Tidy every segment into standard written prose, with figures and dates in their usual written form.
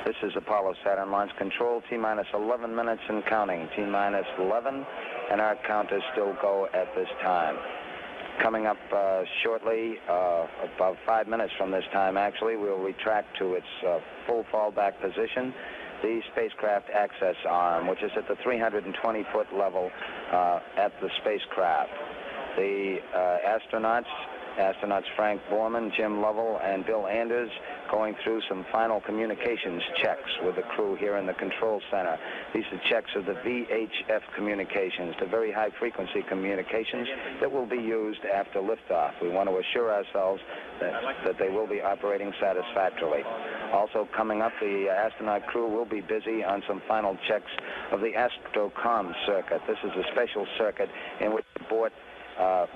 This is Apollo Saturn Launch Control, T-minus 11 minutes and counting. T-minus 11, and our count is still go at this time. Coming up shortly, about 5 minutes from this time actually, we'll retract to its full fallback position. The spacecraft access arm, which is at the 320-foot level at the spacecraft. The astronauts Frank Borman, Jim Lovell, and Bill Anders going through some final communications checks with the crew here in the control center. These are checks of the VHF communications, the very high-frequency communications that will be used after liftoff. We want to assure ourselves that they will be operating satisfactorily. Also coming up, the astronaut crew will be busy on some final checks of the Astrocom circuit. This is a special circuit in which board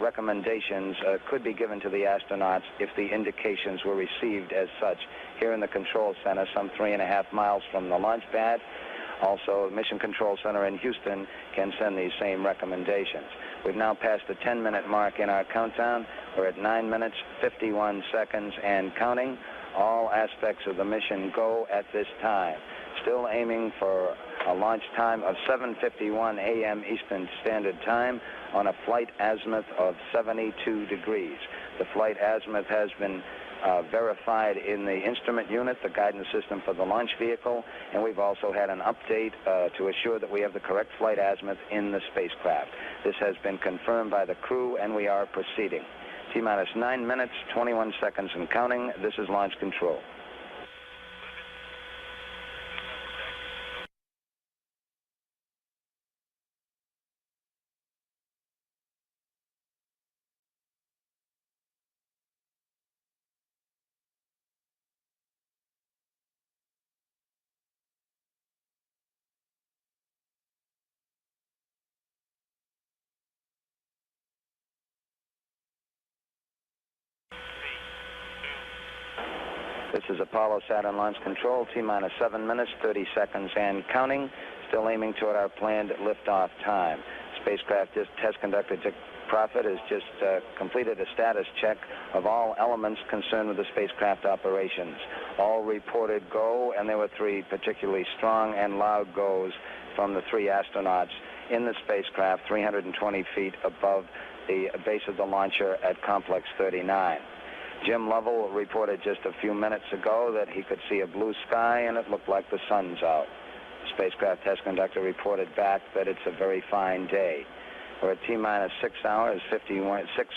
recommendations could be given to the astronauts if the indications were received as such. Here in the control center, some 3.5 miles from the launch pad. Also, the Mission Control Center in Houston can send these same recommendations. We've now passed the 10-minute mark in our countdown. We're at 9 minutes, 51 seconds, and counting. All aspects of the mission go at this time. Still aiming for a launch time of 7:51 a.m. Eastern Standard Time on a flight azimuth of 72 degrees. The flight azimuth has been verified in the instrument unit, the guidance system for the launch vehicle, and we've also had an update to assure that we have the correct flight azimuth in the spacecraft. This has been confirmed by the crew, and we are proceeding. T-minus 9 minutes, 21 seconds and counting. This is Launch Control. This is Apollo Saturn Launch Control, T-minus 7 minutes, 30 seconds and counting. Still aiming toward our planned liftoff time. Spacecraft test conductor Dick Profit has just completed a status check of all elements concerned with the spacecraft operations. All reported go, and there were 3 particularly strong and loud goes from the 3 astronauts in the spacecraft 320 feet above the base of the launcher at Complex 39. Jim Lovell reported just a few minutes ago that he could see a blue sky and it looked like the sun's out. The spacecraft test conductor reported back that it's a very fine day. We're at T-minus 6 hours, 6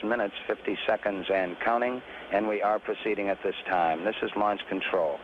minutes, 50 seconds and counting, and we are proceeding at this time. This is Launch Control.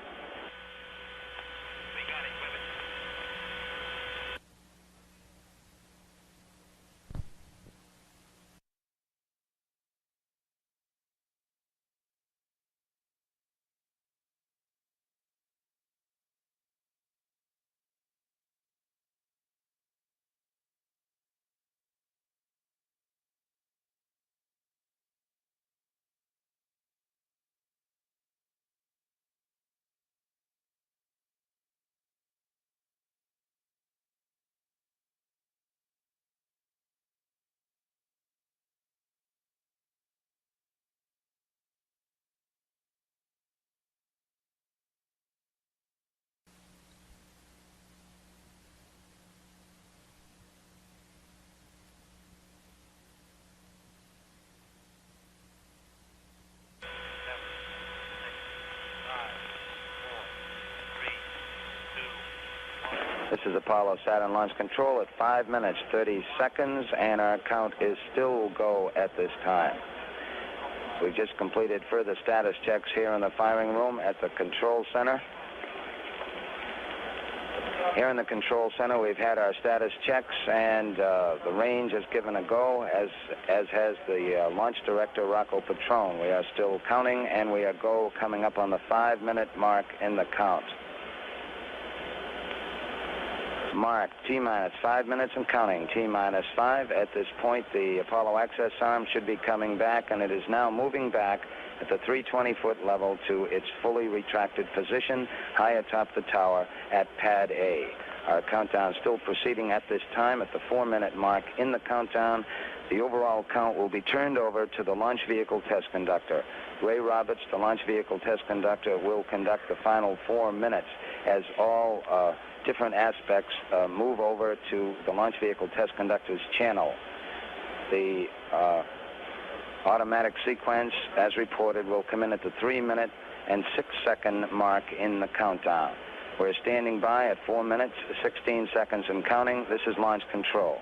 This is Apollo Saturn Launch Control at 5 minutes, 30 seconds, and our count is still go at this time. We've just completed further status checks here in the firing room at the control center. Here in the control center, we've had our status checks, and the range has given a go, as has the launch director, Rocco Petrone. We are still counting, and we are go coming up on the 5-minute mark in the count. Mark, T-minus 5 minutes and counting. T-minus 5. At this point, the Apollo access arm should be coming back, and it is now moving back at the 320-foot level to its fully retracted position high atop the tower at Pad A. Our countdown still proceeding at this time at the 4-minute mark in the countdown. The overall count will be turned over to the launch vehicle test conductor. Ray Roberts, the launch vehicle test conductor, will conduct the final 4 minutes as all different aspects move over to the launch vehicle test conductor's channel. The automatic sequence, as reported, will come in at the 3-minute and 6-second mark in the countdown. We're standing by at 4 minutes, 16 seconds and counting. This is launch control.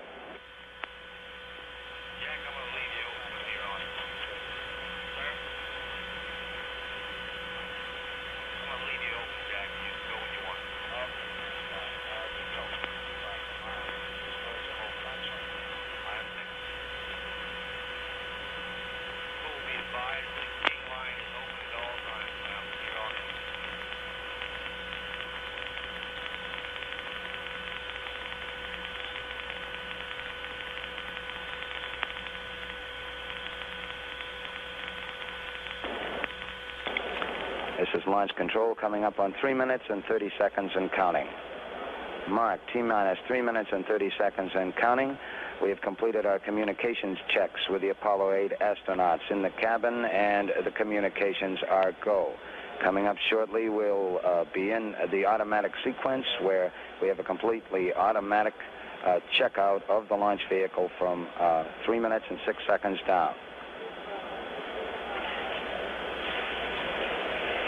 This is launch control coming up on 3 minutes and 30 seconds and counting. Mark, T-minus 3 minutes and 30 seconds and counting. We have completed our communications checks with the Apollo 8 astronauts in the cabin, and the communications are go. Coming up shortly, we'll be in the automatic sequence where we have a completely automatic checkout of the launch vehicle from 3 minutes and 6 seconds down.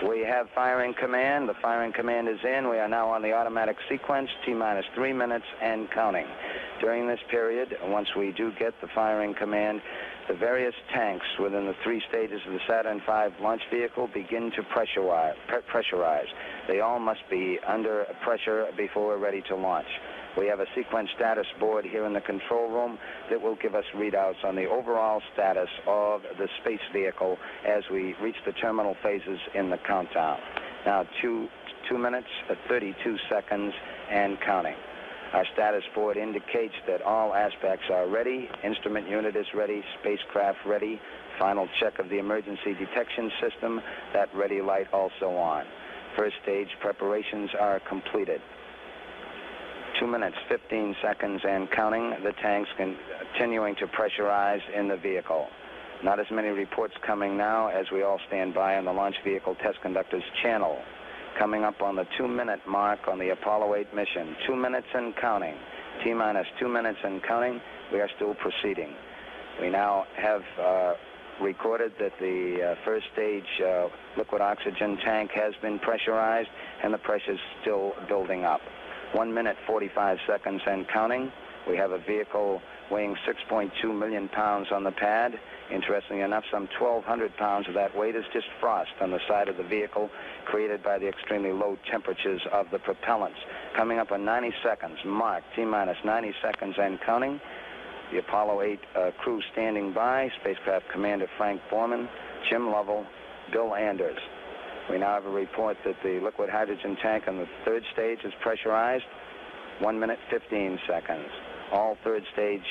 We have firing command. The firing command is in. We are now on the automatic sequence, T-minus 3 minutes and counting. During this period, once we do get the firing command, the various tanks within the 3 stages of the Saturn V launch vehicle begin to pressurize. They all must be under pressure before we're ready to launch. We have a sequence status board here in the control room that will give us readouts on the overall status of the space vehicle as we reach the terminal phases in the countdown. Now, 2 minutes, 32 seconds, and counting. Our status board indicates that all aspects are ready. Instrument unit is ready, spacecraft ready, final check of the emergency detection system, that ready light also on. First stage preparations are completed. 2 minutes, 15 seconds and counting. The tanks continuing to pressurize in the vehicle. Not as many reports coming now as we all stand by on the launch vehicle test conductor's channel. Coming up on the 2-minute mark on the Apollo 8 mission. 2 minutes and counting. T-minus 2 minutes and counting. We are still proceeding. We now have recorded that the first stage liquid oxygen tank has been pressurized and the pressure is still building up. 1 minute, 45 seconds and counting. We have a vehicle weighing 6.2 million pounds on the pad. Interestingly enough, some 1,200 pounds of that weight is just frost on the side of the vehicle created by the extremely low temperatures of the propellants. Coming up on 90 seconds, mark, T-minus 90 seconds and counting. The Apollo 8 crew standing by, spacecraft commander Frank Borman, Jim Lovell, Bill Anders. We now have a report that the liquid hydrogen tank on the 3rd stage is pressurized. 1 minute, 15 seconds. All 3rd stage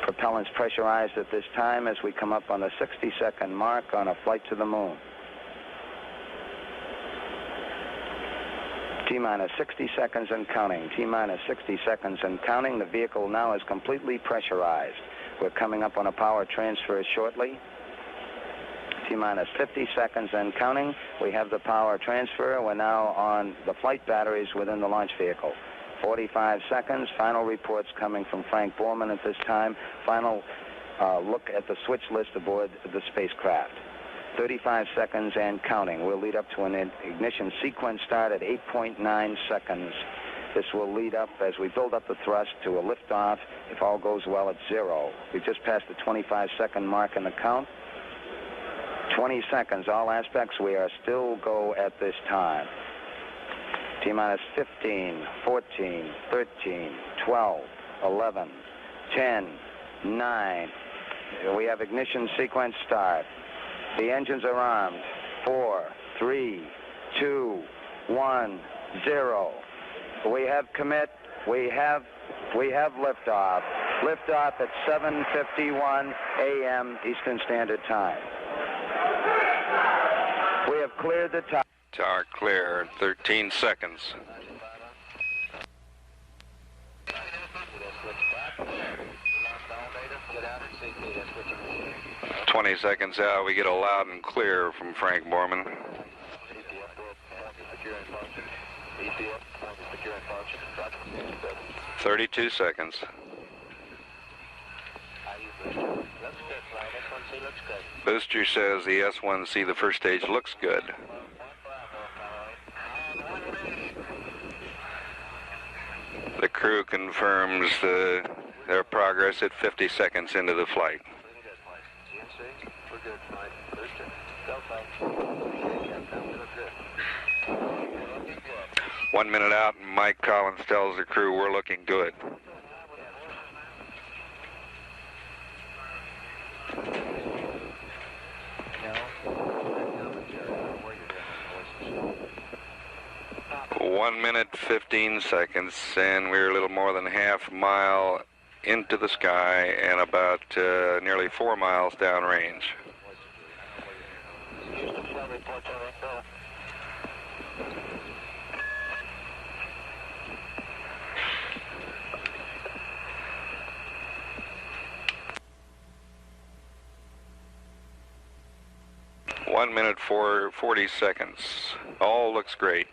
propellants pressurized at this time as we come up on the 60-second mark on a flight to the moon. T-minus 60 seconds and counting. T-minus 60 seconds and counting. The vehicle now is completely pressurized. We're coming up on a power transfer shortly. T-minus 50 seconds and counting. We have the power transfer. We're now on the flight batteries within the launch vehicle. 45 seconds. Final reports coming from Frank Borman at this time. Final look at the switch list aboard the spacecraft. 35 seconds and counting. We'll lead up to an ignition sequence start at 8.9 seconds. This will lead up, as we build up the thrust, to a liftoff. If all goes well, at 0. We just passed the 25-second mark in the count. 20 seconds, all aspects. We are still go at this time. T-minus 15, 14, 13, 12, 11, 10, 9. We have ignition sequence start. The engines are armed. 4, 3, 2, 1, 0. We have commit. We have liftoff. Liftoff at 7:51 a.m. Eastern Standard Time. We have cleared the tower. Tower clear, 13 seconds. 20 seconds out, we get a loud and clear from Frank Borman. 32 seconds. Booster says the S1C, the first stage, looks good. The crew confirms their progress at 50 seconds into the flight. 1 minute out, and Mike Collins tells the crew we're looking good. One minute, 15 seconds, and we're a little more than half a mile into the sky and about nearly 4 miles downrange. One minute, 40 seconds. All looks great.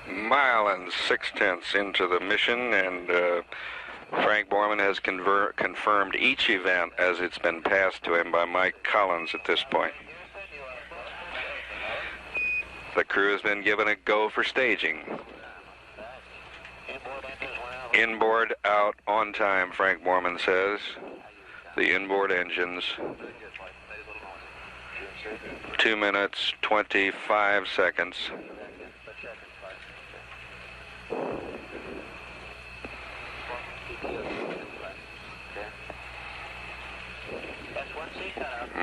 Mile and 6/10 into the mission, and Frank Borman has confirmed each event as it's been passed to him by Mike Collins at this point. The crew has been given a go for staging. Inboard out on time, Frank Borman says. The inboard engines. 2 minutes, 25 seconds.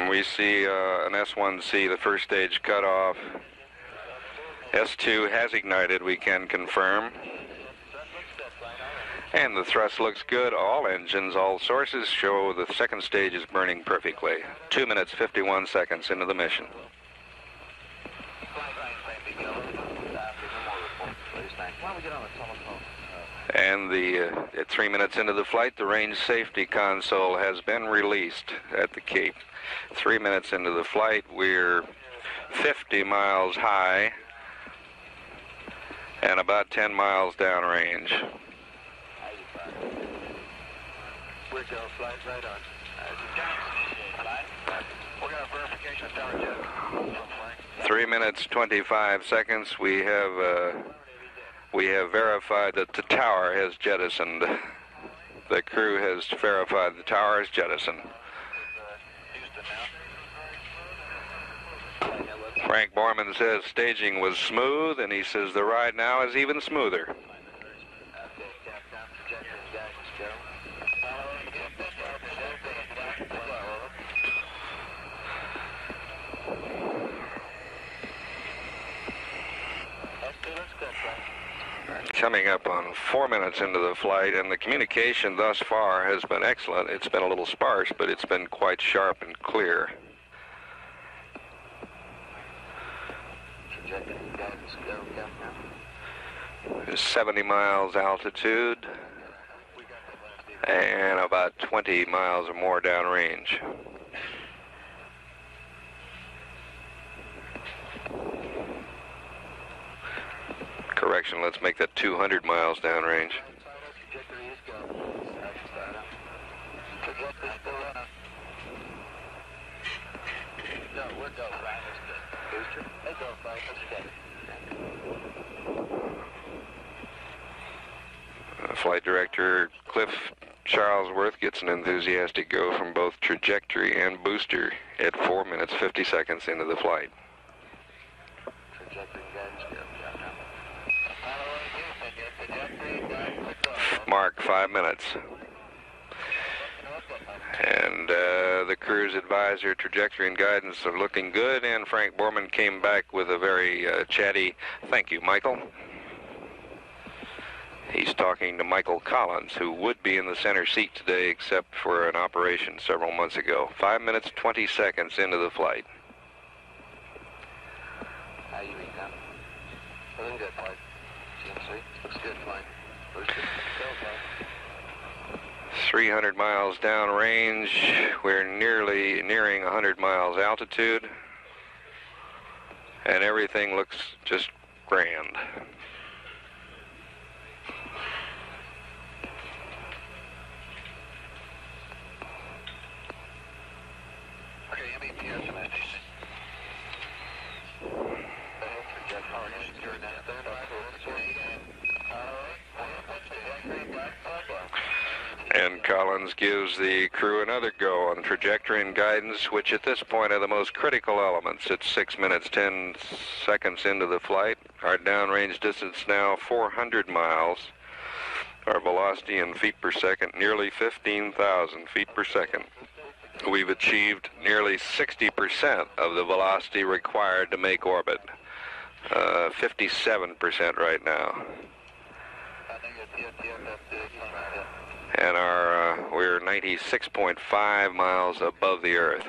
We see an S1C, the first stage cut off. S2 has ignited, we can confirm. And the thrust looks good. All engines, all sources show the second stage is burning perfectly. 2 minutes, 51 seconds into the mission. And at 3 minutes into the flight, the range safety console has been released at the Cape. 3 minutes into the flight, we're 50 miles high and about 10 miles downrange. We're going to flight right on. We're going to verification tower jet. 3 minutes, 25 seconds. We have verified that the tower has jettisoned. The crew has verified the tower is jettisoned. Frank Borman says staging was smooth, and he says the ride now is even smoother. Coming up on 4 minutes into the flight, and the communication thus far has been excellent. It's been a little sparse, but it's been quite sharp and clear. 70 miles altitude and about 20 miles or more downrange. Correction, let's make that 200 miles downrange. Flight Director Cliff Charlesworth gets an enthusiastic go from both trajectory and booster at 4 minutes 50 seconds into the flight. Mark 5 minutes. And the crew's advisor, trajectory and guidance are looking good, and Frank Borman came back with a very chatty, "Thank you, Michael." He's talking to Michael Collins, who would be in the center seat today except for an operation several months ago. 5 minutes, 20 seconds into the flight. How you eat now? Feeling good, flight. CMC, looks good, flight. Booster, go, flight. 300 miles downrange. We're nearing 100 miles altitude. And everything looks just grand. Okay, MEPS message. Jet power secured now. And Collins gives the crew another go on trajectory and guidance, which at this point are the most critical elements. It's 6 minutes, 10 seconds into the flight. Our downrange distance now 400 miles. Our velocity in feet per second, nearly 15,000 feet per second. We've achieved nearly 60% of the velocity required to make orbit. 57% right now. And we're 96.5 miles above the Earth.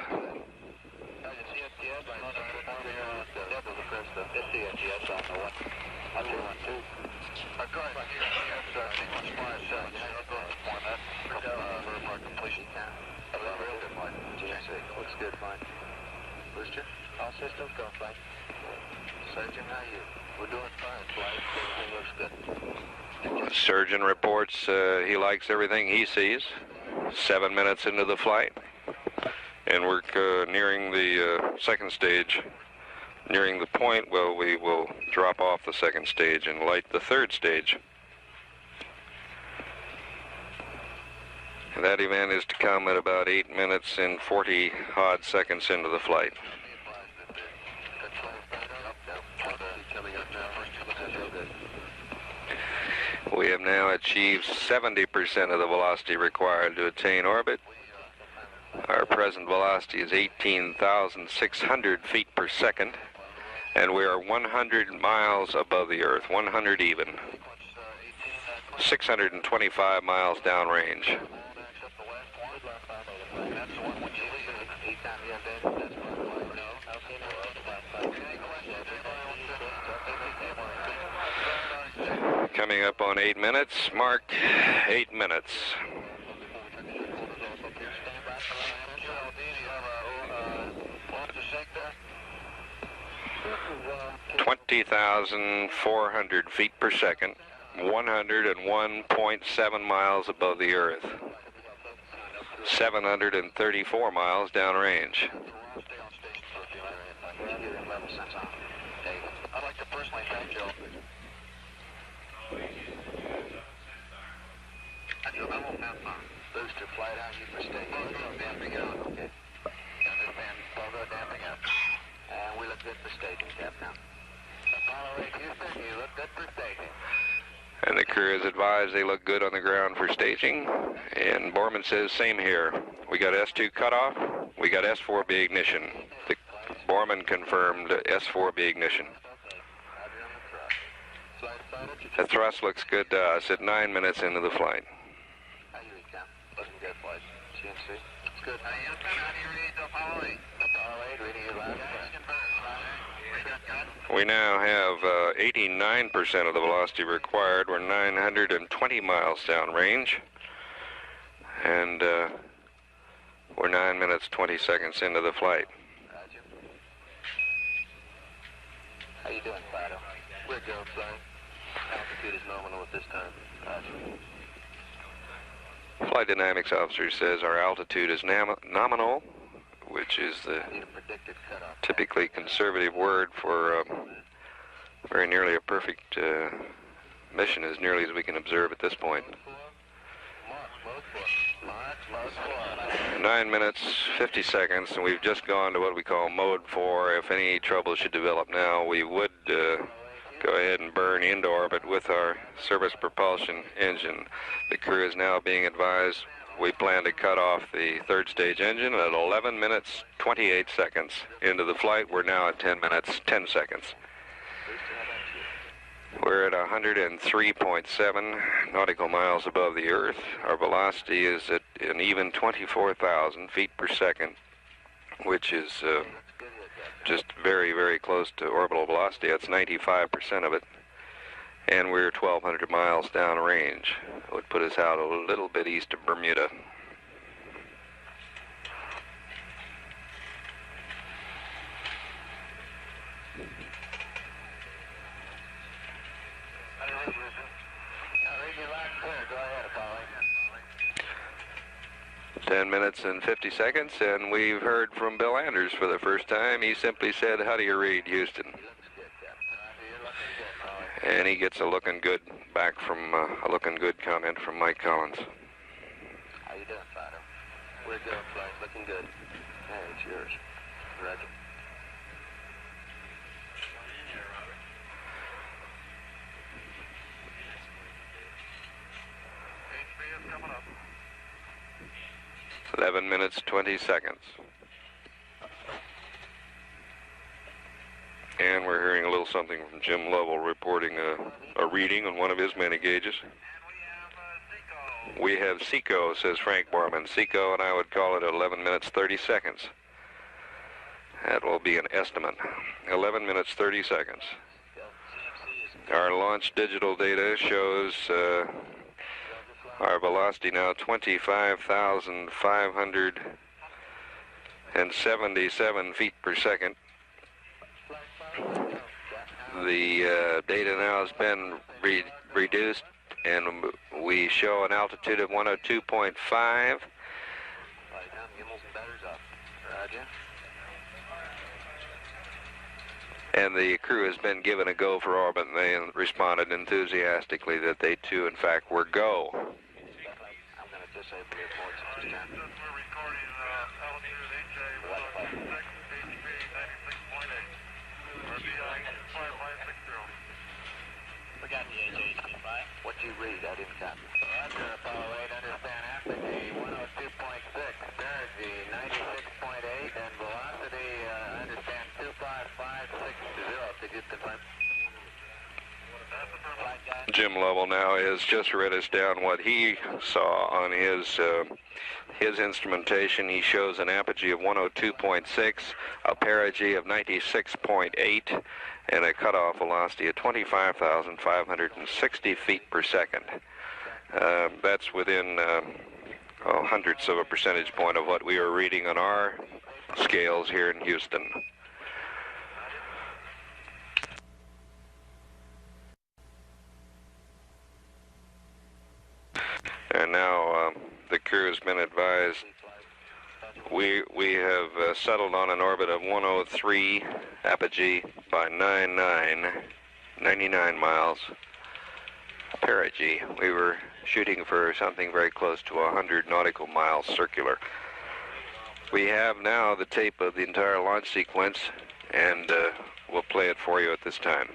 Looks good, fine. Booster, all systems go, flight. Surgeon, how are you? We're doing fine, flight. Everything looks good. Surgeon reports he likes everything he sees. 7 minutes into the flight. And we're nearing the second stage. Nearing the point where we will drop off the second stage and light the third stage. And that event is to come at about 8 minutes and 40 odd seconds into the flight. We have now achieved 70% of the velocity required to attain orbit. Our present velocity is 18,600 feet per second, and we are 100 miles above the Earth, 100 even. 625 miles downrange. Coming up on 8 minutes. Mark, 8 minutes. 20,400 feet per second, 101.7 miles above the Earth, 734 miles downrange. I'd like to personally thank Joe. I won't have fun. Booster, flight out, you for stay. Damping out, okay. Understand, Bogo damping up. And we look good for staging, Cap, now. Apollo 8 Houston, you look good for staging. And the crew is advised they look good on the ground for staging. And Borman says same here. We got S2 cutoff. We got S4B ignition. The Borman confirmed S4B ignition. The thrust looks good to us at 9 minutes into the flight. How you read, Cap? Looking good, flight. CMC? It's good. How do you read Apollo 8? Apollo 8, reading your last. We now have 89% of the velocity required. We're 920 miles downrange. And we're 9 minutes, 20 seconds into the flight. Roger. How you doing, Fido? We're good, flying. Altitude is nominal at this time. Roger. Flight dynamics officer says our altitude is nominal, which is the typically conservative word for very nearly a perfect mission, as nearly as we can observe at this point. 9 minutes, 50 seconds, and we've just gone to what we call mode 4. If any trouble should develop now, we would go ahead and burn into orbit with our service propulsion engine. The crew is now being advised we plan to cut off the third stage engine at 11 minutes, 28 seconds into the flight. We're now at 10 minutes, 10 seconds. We're at 103.7 nautical miles above the Earth. Our velocity is at an even 24,000 feet per second, which is just very, very close to orbital velocity. That's 95% of it. And we're 1,200 miles downrange. It would put us out a little bit east of Bermuda. Go ahead, Apollo. 10 minutes and 50 seconds, and we've heard from Bill Anders for the first time. He simply said, "How do you read, Houston?" And he gets a looking good back from a looking good comment from Mike Collins. How you doing, Fido? We're good, Flight. Looking good. Hey, it's yours. Roger. Coming up. 11 minutes, 20 seconds. And we're hearing a little something from Jim Lovell reporting a reading on one of his many gauges. We have Seco, says Frank Borman. Seco, and I would call it 11 minutes, 30 seconds. That will be an estimate. 11 minutes, 30 seconds. Our launch digital data shows our velocity now 25,577 feet per second. The data now has been reduced, and we show an altitude of 102.5. And the crew has been given a go for orbit, and they responded enthusiastically that they too, in fact, were go. I'm going to disable the reports at this time. We're recording altitude HA 106, HP 96.8. RBI 5560. Forgot the HA 5. What you read, I didn't copy. Roger, Apollo 8, understand apogee 102.6, perigee 96.8, and velocity, understand 25560. Could you confirm? Jim Lovell now has just read us down what he saw on his instrumentation. He shows an apogee of 102.6, a perigee of 96.8, and a cutoff velocity of 25,560 feet per second. That's within hundredths of a percentage point of what we are reading on our scales here in Houston. And now the crew has been advised we have settled on an orbit of 103 apogee by 99 miles perigee. We were shooting for something very close to 100 nautical miles circular. We have now the tape of the entire launch sequence, and we'll play it for you at this time.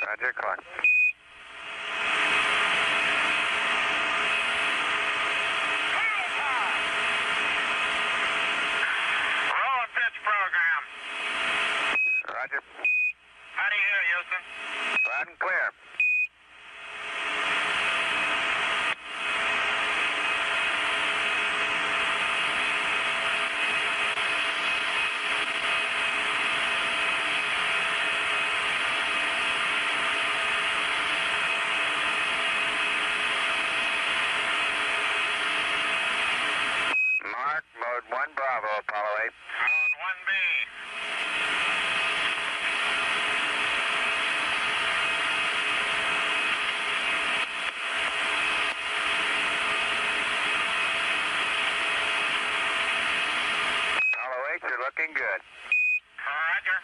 Roger, clock. Roll and pitch program. Roger. How do you hear, Houston? Loud and clear. Mode 1 Bravo, Apollo 8. Mode 1B. Apollo 8, you're looking good. Roger.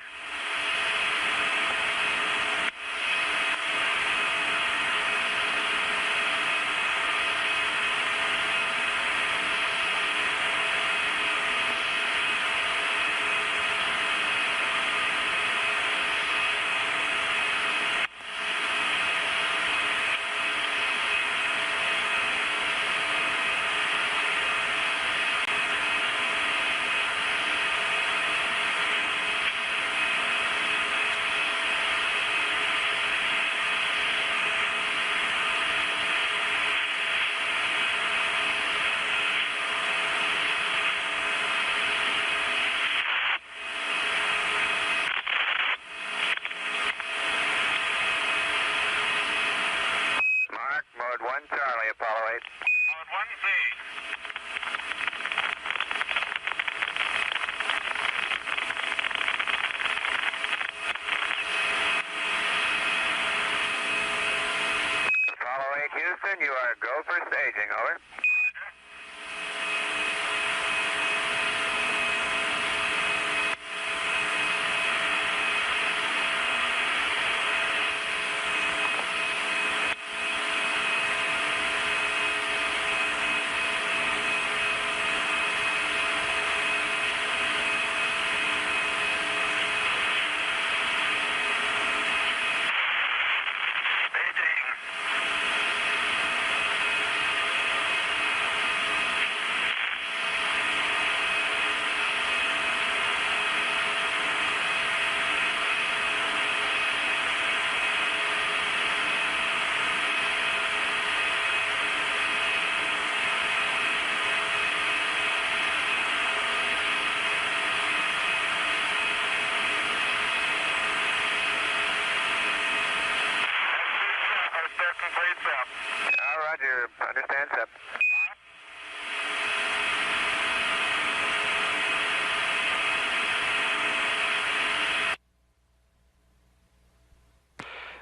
transept.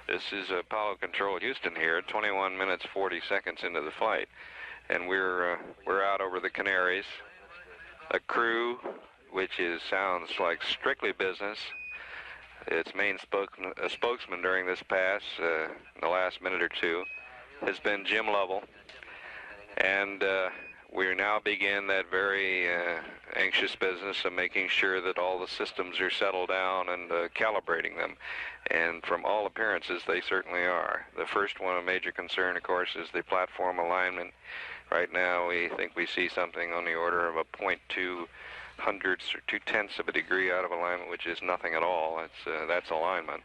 This is Apollo Control Houston here, 21 minutes 40 seconds into the flight, and we're out over the Canaries. A crew, which sounds like strictly business. Its main spokesman during this pass, in the last minute or two, has been Jim Lovell, and we now begin that very anxious business of making sure that all the systems are settled down and calibrating them. And from all appearances, they certainly are. The first one of major concern, of course, is the platform alignment. Right now, we think we see something on the order of a 0.2 hundredths or 2/10 of a degree out of alignment, which is nothing at all. That's alignment.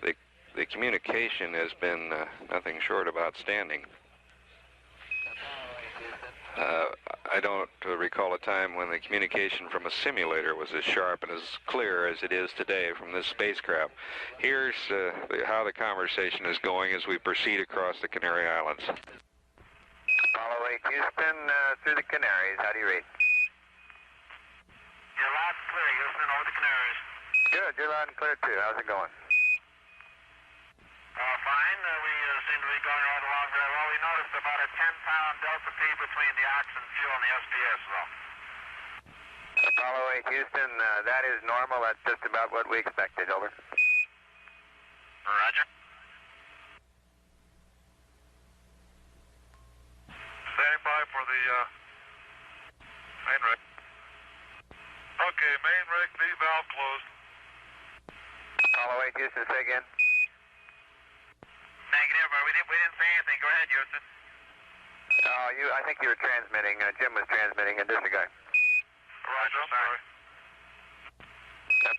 The communication has been nothing short of outstanding. I don't recall a time when the communication from a simulator was as sharp and as clear as it is today from this spacecraft. Here's how the conversation is going as we proceed across the Canary Islands. Apollo 8 Houston, through the Canaries. How do you read? You're loud and clear, Houston, over the Canaries. Good, you're loud and clear too. How's it going? Fine. We seem to be going right along very well. We noticed about a 10-pound delta P between the oxygen fuel and the SPS, though. Apollo 8 Houston, that is normal. That's just about what we expected. Over. Roger. Standing by for the main rig. Okay, main rig, V valve closed. Apollo 8 Houston, say again. Negative, but we didn't say anything. Go ahead, Houston. I think you were transmitting. Jim was transmitting a disregard. Roger, sorry.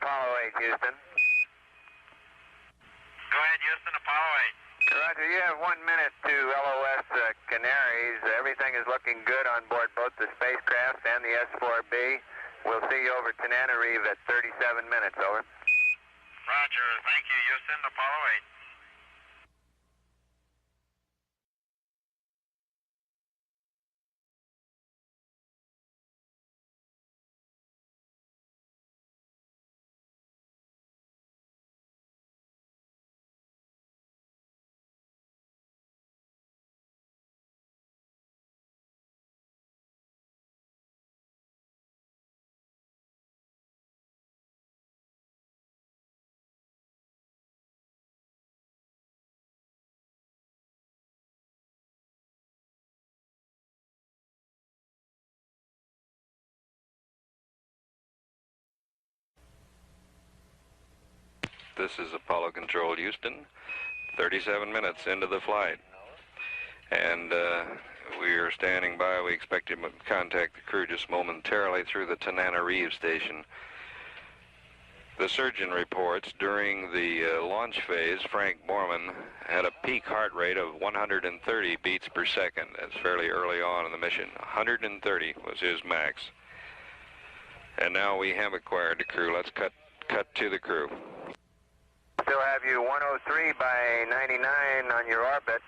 Apollo 8 Houston. Go ahead, Houston, Apollo 8. Roger, you have 1 minute to LOS Canaries. Everything is looking good on board both the spacecraft and the S-4B. We'll see you over Tananarive at 37 minutes, over. Roger, thank you, Houston, Apollo 8. This is Apollo Control Houston, 37 minutes into the flight. And we are standing by. We expect to contact the crew just momentarily through the Tananarive station. The surgeon reports during the launch phase, Frank Borman had a peak heart rate of 130 beats per second. That's fairly early on in the mission. 130 was his max. And now we have acquired the crew. Let's cut to the crew. Still have you 103 by 99 on your orbit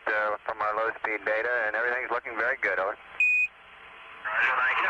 from our low-speed data, and everything's looking very good, over. Roger, thank you.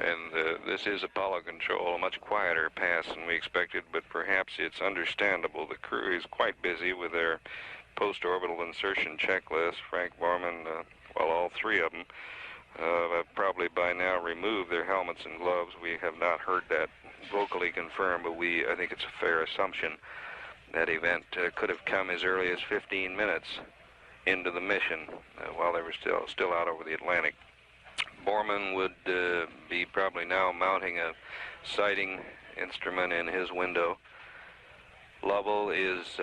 And this is Apollo Control, a much quieter pass than we expected, but perhaps it's understandable. The crew is quite busy with their post-orbital insertion checklist. Frank Borman, well, all three of them, have probably by now removed their helmets and gloves. We have not heard that vocally confirmed, but I think it's a fair assumption that event could have come as early as 15 minutes into the mission while they were still out over the Atlantic. Borman would be probably now mounting a sighting instrument in his window. Lovell is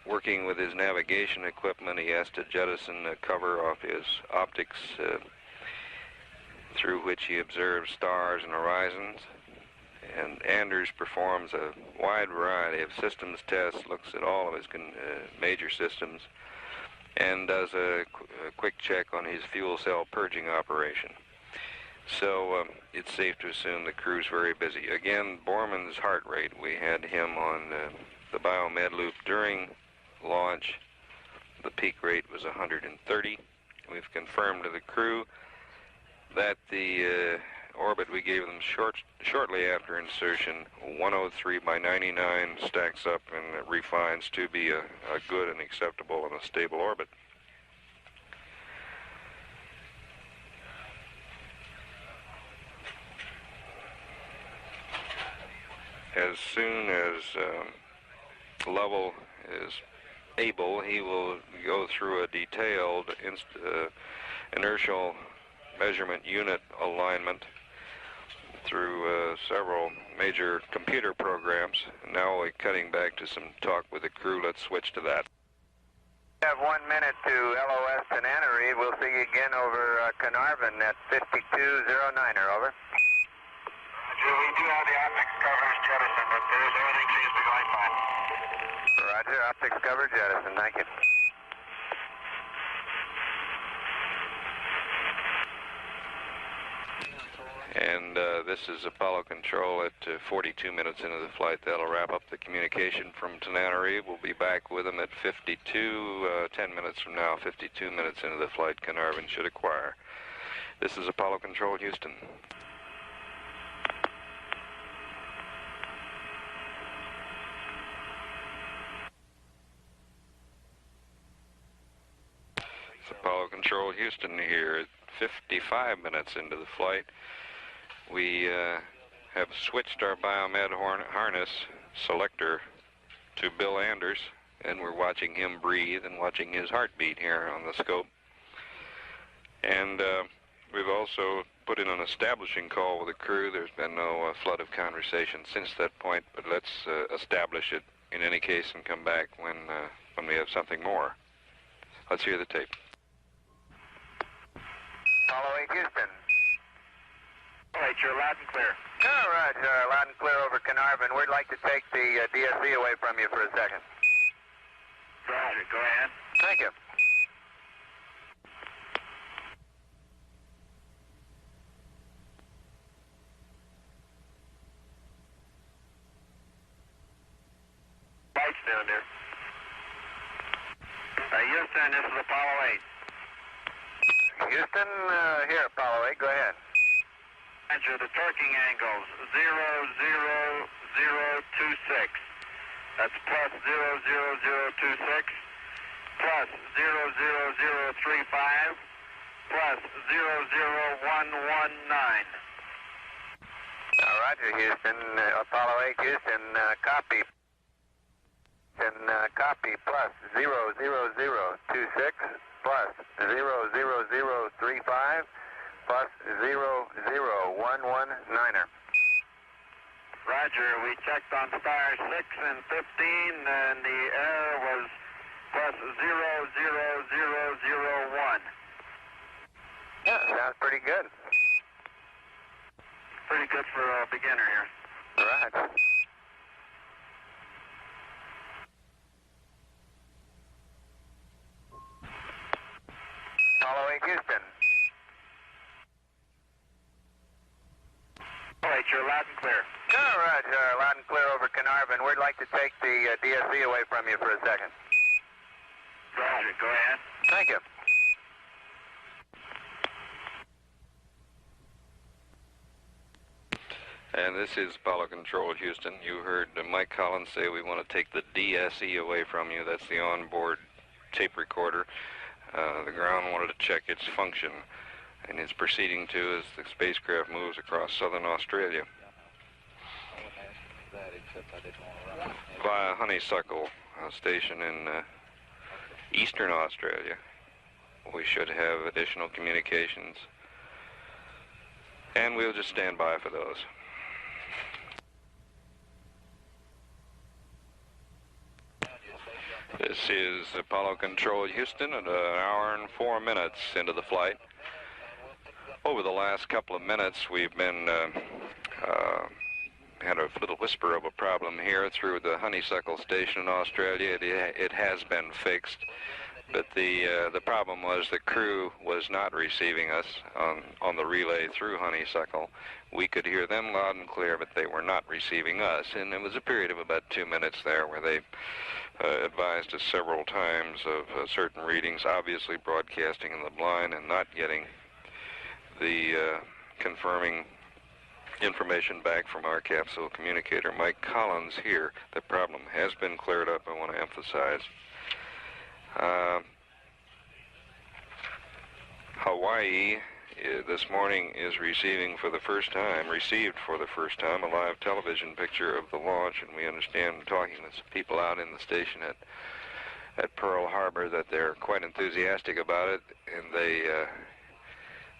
working with his navigation equipment, he has to jettison the cover off his optics through which he observes stars and horizons. And Anders performs a wide variety of systems tests, looks at all of his major systems, and does a quick check on his fuel cell purging operation. So it's safe to assume the crew's very busy. Again, Borman's heart rate, we had him on the biomed loop during launch. The peak rate was 130. We've confirmed to the crew that the orbit we gave them shortly after insertion, 103/99, stacks up and refines to be a good and acceptable and a stable orbit. As soon as Lovell is able, he will go through a detailed inertial measurement unit alignment through several major computer programs. Now we're cutting back to some talk with the crew. Let's switch to that. We have 1 minute to LOS Tananarive. We'll see you again over Carnarvon at 5209er, over. Roger, we do have the optics covers jettisoned, but everything seems to be going fine. Roger, optics cover jettison, thank you. And this is Apollo Control at 42 minutes into the flight. That'll wrap up the communication from Tananarive. We'll be back with them at 10 minutes from now, 52 minutes into the flight Carnarvon should acquire. This is Apollo Control, Houston. It's Apollo Control, Houston here at 55 minutes into the flight. We have switched our biomed harness selector to Bill Anders, and we're watching him breathe and watching his heartbeat here on the scope. And we've also put in an establishing call with the crew. There's been no flood of conversation since that point, but let's establish it in any case and come back when we have something more. Let's hear the tape. Apollo 8 Houston. All right, you're loud and clear. All right, loud and clear over Carnarvon. We'd like to take the DSC away from you for a second. Roger, go ahead. Thank you. Lights down there. Houston, this is Apollo 8. Houston, here, Apollo 8, go ahead. Roger, the torquing angles, 00026. That's plus 00026, plus 00035, plus 00119. Roger, Houston. Apollo 8, Houston, copy. Copy, plus 00026, plus 00035, plus 00119er. Roger, we checked on star 6 and 15, and the error was plus 00001. Yeah, sounds pretty good. Pretty good for a beginner here. Right. Apollo 8, Houston. All right, you're loud and clear. All right, loud and clear over Carnarvon. We'd like to take the DSC away from you for a second. Roger, go ahead. Thank you. And this is Apollo Control, Houston. You heard Mike Collins say we want to take the DSE away from you. That's the onboard tape recorder. The ground wanted to check its function, and it's proceeding to as the spacecraft moves across southern Australia via Honeysuckle station in eastern Australia. We should have additional communications, and we'll just stand by for those. This is Apollo Control Houston at an hour and 4 minutes into the flight. Over the last couple of minutes, we've been had a little whisper of a problem here through the Honeysuckle station in Australia. It has been fixed, but the problem was the crew was not receiving us on the relay through Honeysuckle. We could hear them loud and clear, but they were not receiving us, and it was a period of about 2 minutes there where they advised us several times of certain readings, obviously broadcasting in the blind and not getting the confirming information back from our capsule communicator, Mike Collins, here. The problem has been cleared up, I want to emphasize. Hawaii this morning is received for the first time, a live television picture of the launch, and we understand, talking to some people out in the station at Pearl Harbor, that they're quite enthusiastic about it, and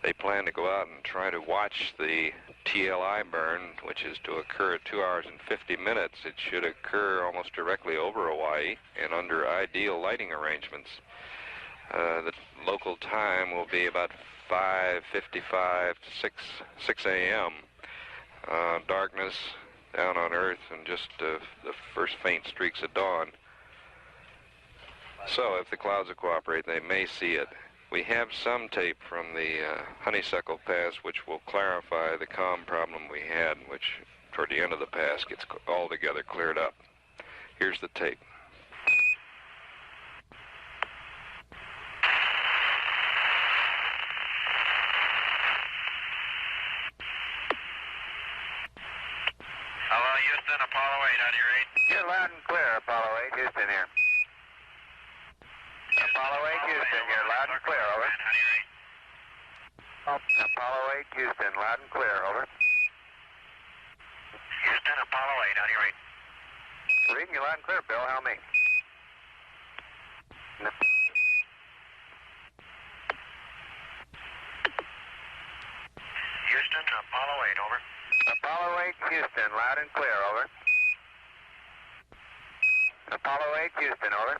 they plan to go out and try to watch the TLI burn, which is to occur at 2 hours and 50 minutes. It should occur almost directly over Hawaii and under ideal lighting arrangements. The local time will be about 5:55 to 6 a.m. Darkness down on Earth and just the first faint streaks of dawn. So if the clouds will cooperate, they may see it. We have some tape from the Honeysuckle Pass which will clarify the comm problem we had, which toward the end of the pass gets altogether cleared up. Here's the tape. Hello, Houston, Apollo 8 on your 8. You're loud and clear, Apollo 8, Houston here. Apollo 8, Houston, you're loud and clear, over. Apollo 8, Houston, loud and clear, over. Houston, Apollo 8 on your 8. Reading you loud and clear, Bill, help me. No. Houston, Apollo 8, over. Apollo 8, Houston, loud and clear, over. Apollo 8, Houston, over.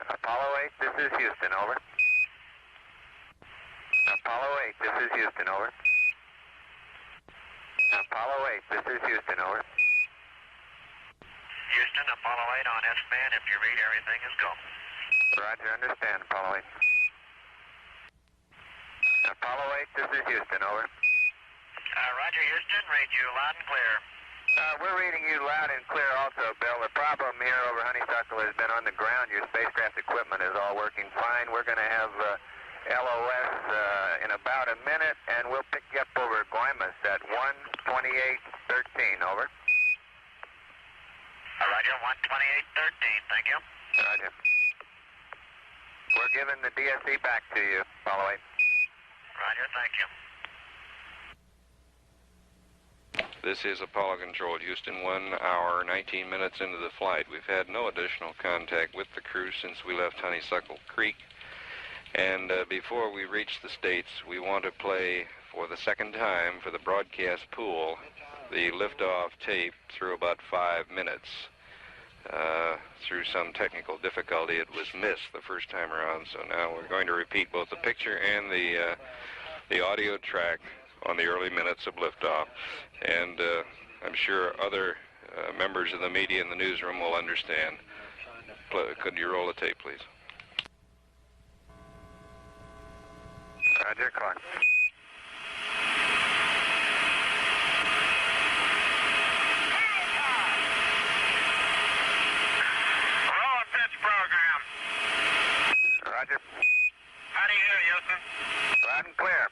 Apollo 8, this is Houston, over. Apollo 8, this is Houston, over. Apollo 8, this is Houston, over. Houston, Apollo 8 on S-band. If you read, everything is go. Roger, understand, Apollo 8. Apollo 8, this is Houston, over. Roger, Houston, read you loud and clear. We're reading you loud and clear also, Bill. The problem here over Honeysuckle has been on the ground. Your spacecraft equipment is all working fine. We're going to have LOS in about a minute, and we'll pick you up over Guaymas at 1:28:13, over. Roger, 1:28:13, thank you. Roger. We're giving the DSC back to you, Apollo 8. Roger, thank you. This is Apollo Control Houston, 1 hour, 19 minutes into the flight. We've had no additional contact with the crew since we left Honeysuckle Creek. And before we reach the States, we want to play for the second time for the broadcast pool the liftoff tape through about 5 minutes. Through some technical difficulty, it was missed the first time around, so now we're going to repeat both the picture and the audio track on the early minutes of liftoff. And I'm sure other members of the media in the newsroom will understand. Could you roll the tape, please? Roger, clock. Roll and pitch program. Roger. How do you hear, Houston? Loud and clear.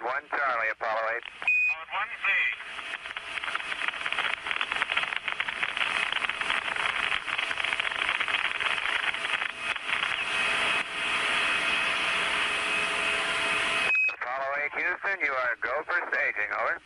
Code 1 Charlie, Apollo 8. Code 1Z. Apollo 8 Houston, you are go for staging, over.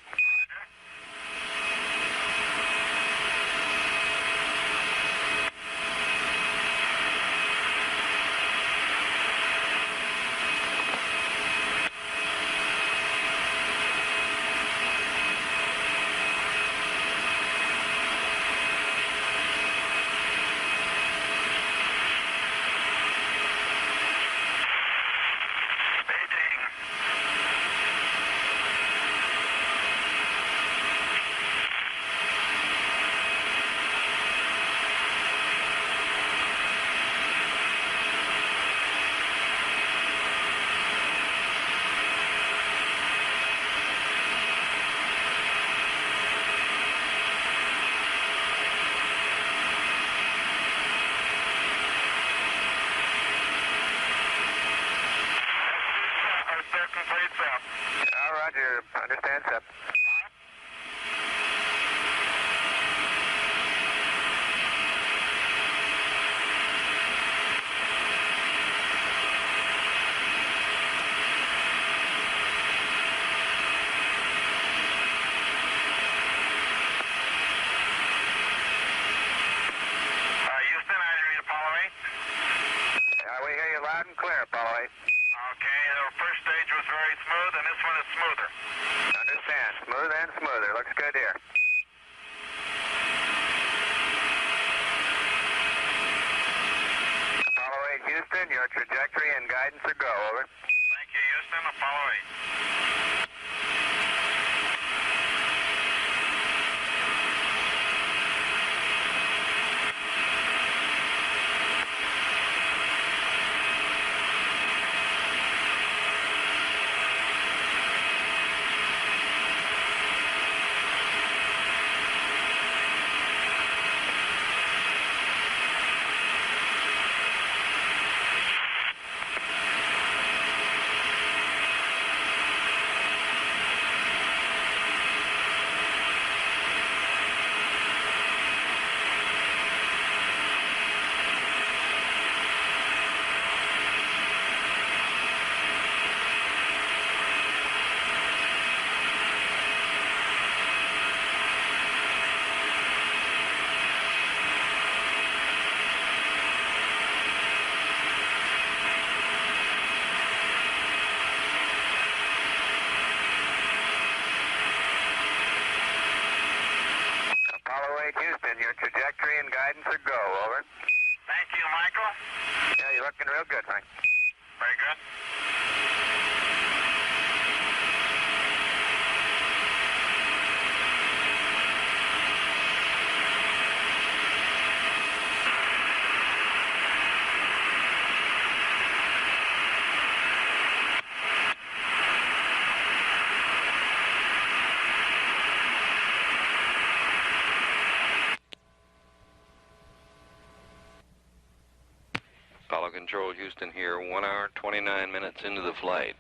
Roger, understand, sir. Houston, how do you read Apollo 8? We hear you loud and clear, Apollo 8. Okay, the first stage was very smooth, and this one is smoother. Understand. Smooth and smoother. Looks good here. Apollo 8 Houston, your trajectory and guidance are go, over. Thank you, Houston. Apollo 8. Houston, your trajectory and guidance are go, over. Thank you, Michael. Yeah, you're looking real good, Frank. Very good. Apollo Control, Houston here, 1 hour, 29 minutes into the flight.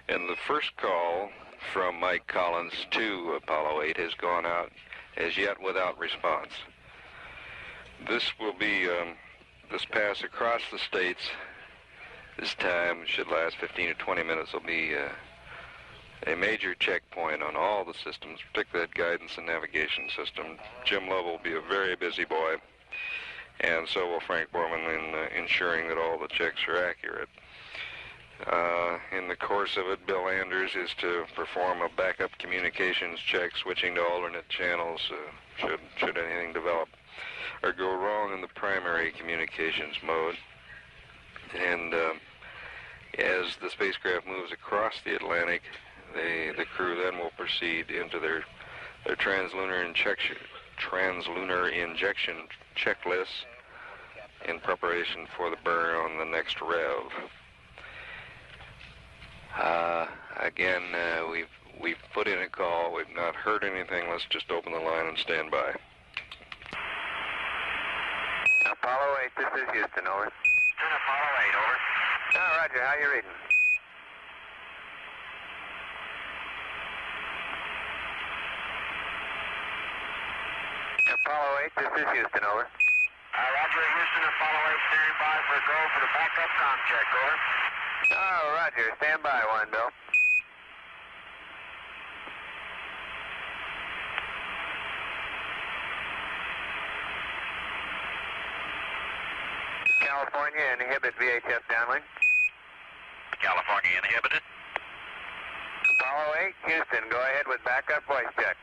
And the first call from Mike Collins to Apollo 8 has gone out as yet without response. This will be, this pass across the states, this time should last 15 to 20 minutes, will be a major checkpoint on all the systems, particularly that guidance and navigation system. Jim Love will be a very busy boy, and so will Frank Borman in ensuring that all the checks are accurate. In the course of it, Bill Anders is to perform a backup communications check, switching to alternate channels should anything develop or go wrong in the primary communications mode. And as the spacecraft moves across the Atlantic, the crew then will proceed into their translunar injection checklists in preparation for the burn on the next rev. Again, we've put in a call. We've not heard anything. Let's just open the line and stand by. Apollo 8, this is Houston, over. Houston, Apollo 8, over. Roger, how you reading? Apollo 8, this is Houston, over. Roger, Houston, Apollo 8, standing by for a go for the backup com check, over. Oh, Roger, stand by one, Bill. California, inhibit VHF downlink. California inhibited. Apollo 8, Houston, go ahead with backup voice check.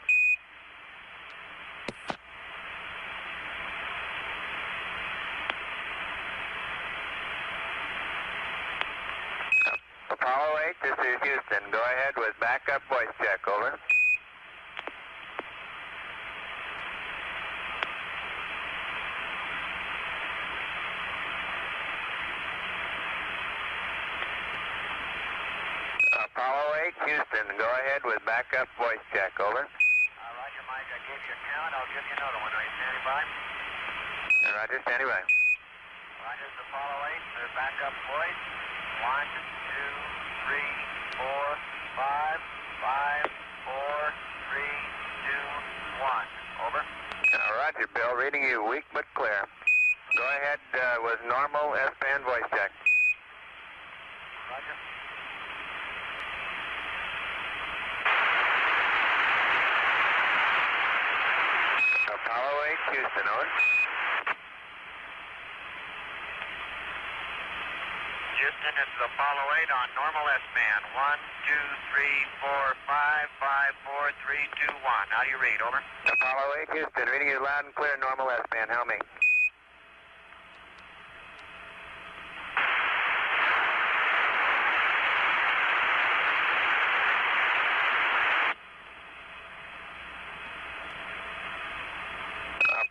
Apollo 8, this is Houston. Go ahead with backup voice check, over. Apollo 8, Houston, go ahead with backup voice check, over. Roger, Mike, I gave you a count. I'll give you another one. Are you standing by? Roger, standing by. Roger, it's Apollo 8, the backup voice. 1, 2, 3, 4, 5, 5, 4, 3, 2, 1. Over. Roger, Bill, reading you weak but clear. Go ahead with normal S-band voice check. Roger. Apollo 8, Houston, over. Houston, it's Apollo 8 on normal S-band. 1, 2, 3, 4, 5, 5, 4, 3, 2, 1. How do you read? Over. Apollo 8, Houston, reading you loud and clear, normal S-band. Help me.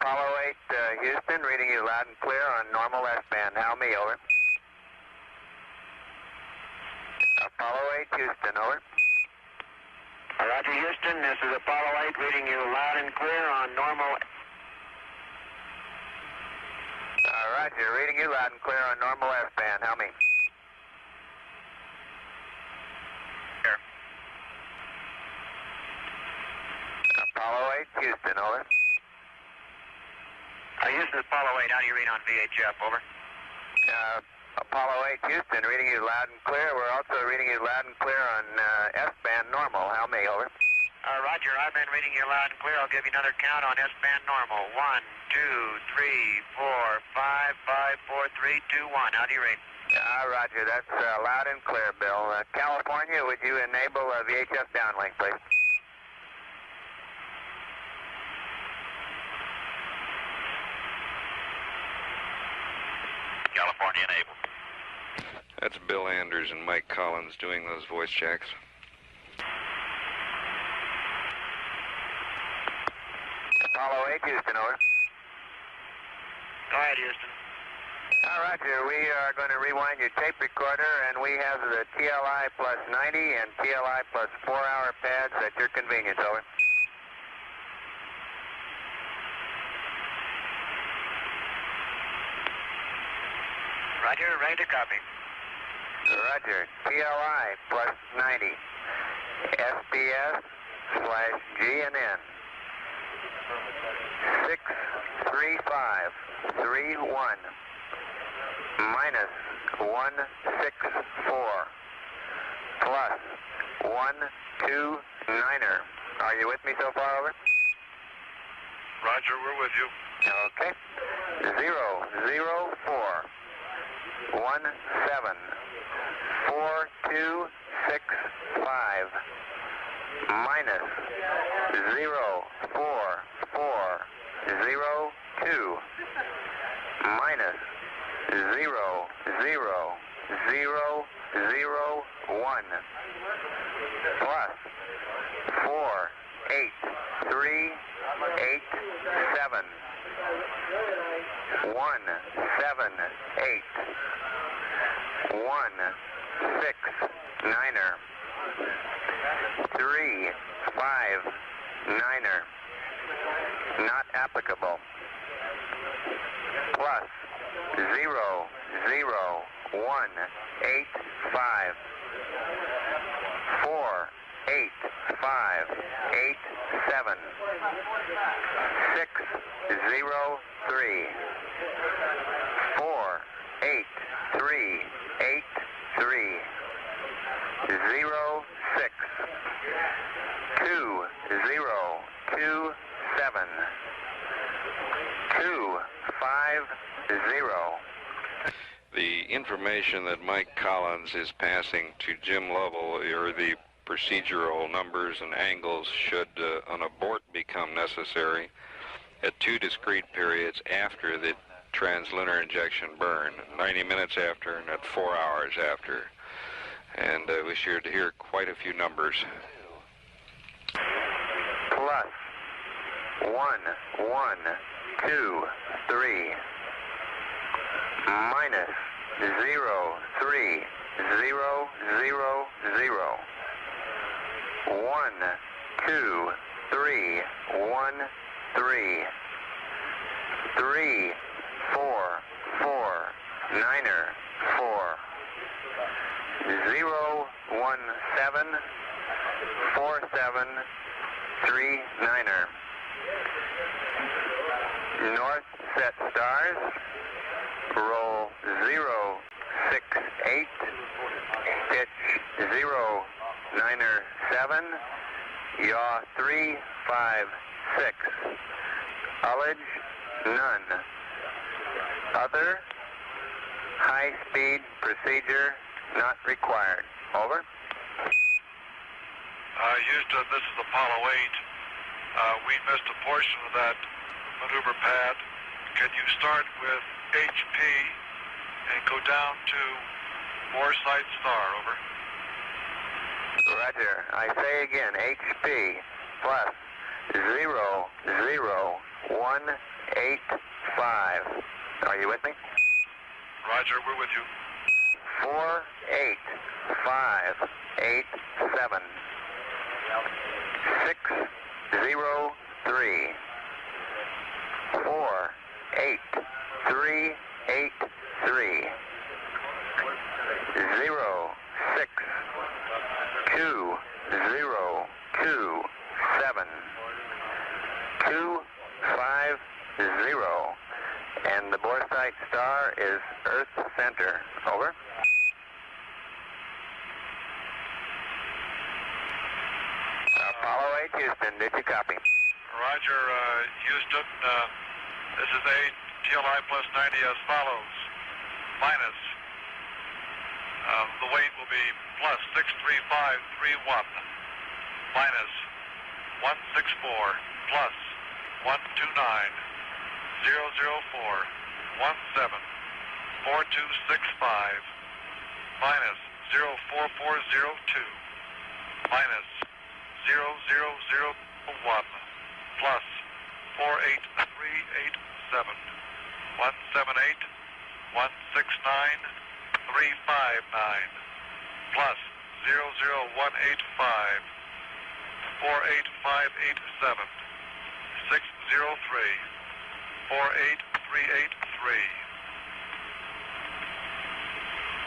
Apollo 8, Houston, reading you loud and clear on normal S-band. How me, over. Apollo 8, Houston, over. Roger, Houston, this is Apollo 8 reading you loud and clear on normal. Roger, reading you loud and clear on normal S-band. How me. Here. Apollo 8, Houston, over. Houston, Apollo 8, how do you read on VHF? Over. Apollo 8, Houston, reading you loud and clear. We're also reading you loud and clear on S-band normal. How me, over. Roger, I've been reading you loud and clear. I'll give you another count on S-band normal. 1, 2, 3, 4, 5, 5, 4, 3, 2, 1. How do you read? Roger, that's loud and clear, Bill. California, would you enable a VHF downlink, please? California enabled. That's Bill Anders and Mike Collins doing those voice checks. Apollo 8, Houston, over. Go ahead, Houston. Roger, we are going to rewind your tape recorder, and we have the TLI plus 90 and TLI plus 4-hour pads at your convenience, over. Roger, ready to copy. Roger, TLI plus 90, SDS/GNN, 63531, minus 164, plus 129er. Are you with me so far, over? Roger, we're with you. Okay. 004 17 4265 minus 04402 minus 00001 plus 48387 178 169er 359er not applicable plus 00185 48587 603. 48383. 06 2027 250. The information that Mike Collins is passing to Jim Lovell are the procedural numbers and angles should an abort become necessary at 2 discrete periods after the translunar injection burn, 90 minutes after and at 4 hours after. And we should hear quite a few numbers. Plus 1 1 2 3. Minus 0 3 0 0 0. 1 2 3 1 3. 3 4 4 9er 4. 0 1 7 4 7 3 9er. North set stars. Roll 0 6 8. Pitch 0 9er 7. Yaw 3 5 6. Ullage none. Other high speed procedure not required. Over. Houston, this is Apollo 8. We missed a portion of that maneuver pad. Can you start with HP and go down to Foresight Star? Over. Roger. I say again, HP plus 0 0 1 8 5. Are you with me? Roger, we're with you. 4 8 5 8 7. 6 0 3. 4 8 3 8 3. 0 6 2 0 2 7. 2 5 0. And the Boresight star is Earth center. Over. Apollo 8 Houston, did you copy? Roger, Houston. This is 8 TLI plus 90 as follows. Minus. The weight will be plus 63531. Minus 164 plus 129 004 17 4265 minus 04402 minus 0001 plus 48387 178 169 359 plus 00185 48587 603 48383.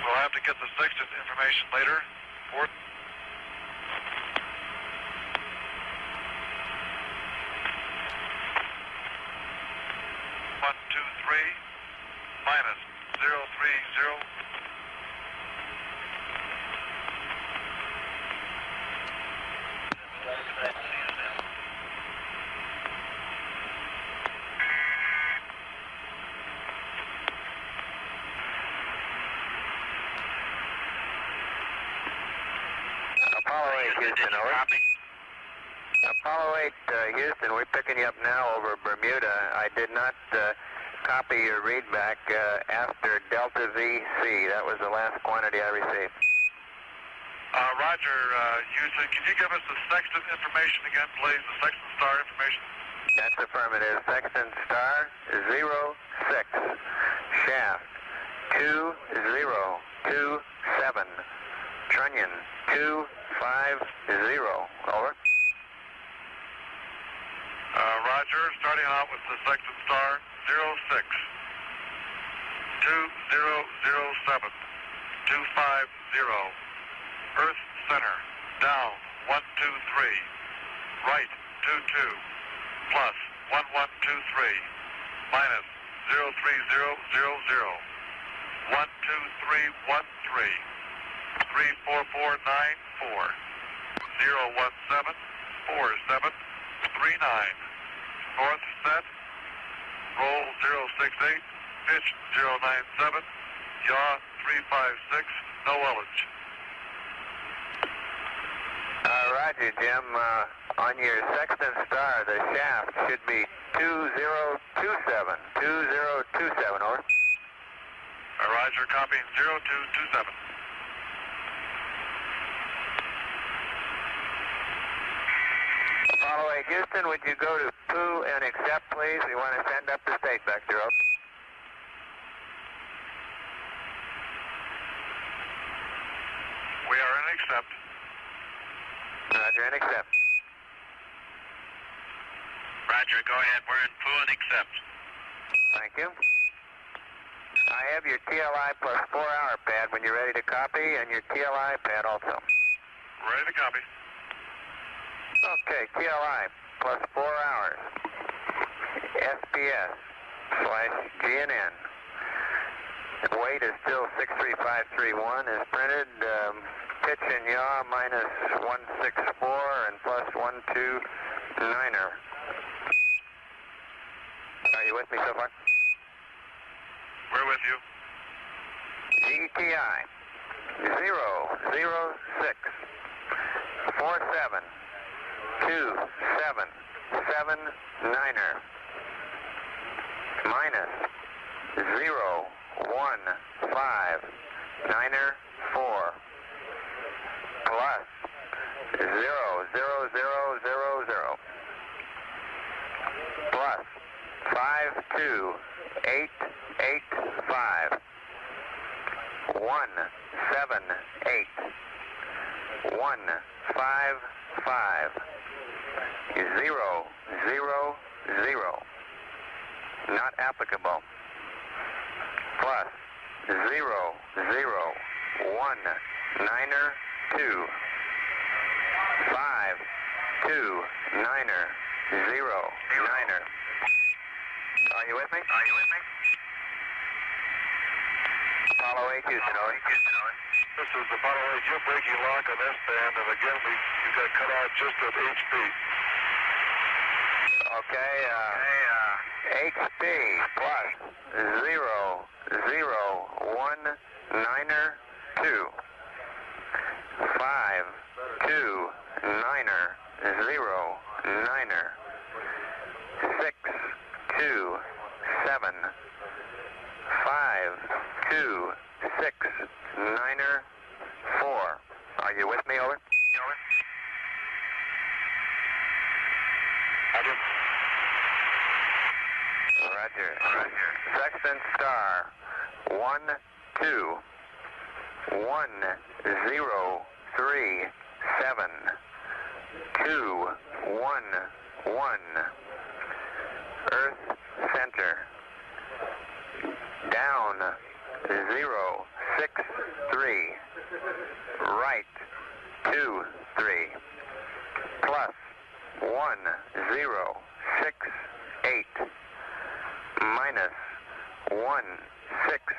We'll have to get the sextant information later. 1, 2, 3, minus 030. Apollo 8 Houston, over. Apollo 8 Houston, we're picking you up now over Bermuda. I did not copy your readback after Delta VC. That was the last quantity I received. Roger, Houston, can you give us the sextant information again, please? The sextant star information? That's affirmative. Sextant star 06. Shaft 2027. Trunnion 250. Over. Roger, starting out with the sextant star 06. 2007. 250. Earth center, down, 1, 2, 3. Right, plus 1123 minus 03000 12313 34494 0174739 North set, roll 068, pitch 097, yaw 356, no ullage. Roger, Jim. On your sextant star, the shaft should be 2027. 2027, over. Roger, copying 0227. Apollo 8 Houston, would you go to Pooh and accept, please? We want to send up the state vector. We are in accept. Roger, and accept. Roger, go ahead. We're in Pooh and accept. Thank you. I have your TLI plus 4-hour pad when you're ready to copy, and your TLI pad also. Ready to copy. Okay, TLI plus 4 hours. SPS/GNN. Weight is still 63531 is printed. Pitch and yaw minus 164 and plus 129er. Are you with me so far? We're with you. GTI 006 47 2779er minus 01594 plus 00000 plus 52885 178 155 000 not applicable plus 00192 529er 09er. Are you with me? Apollo 8 Houston, over. This is Apollo 8. You're breaking lock on S-band, and again, you got cut out just at HP. Okay, HP plus 00192 529er 09er 627 526 4. Are you with me, over? Roger. Sextant star 121037211 Earth center down 063 right 23 plus 1068 minus 1650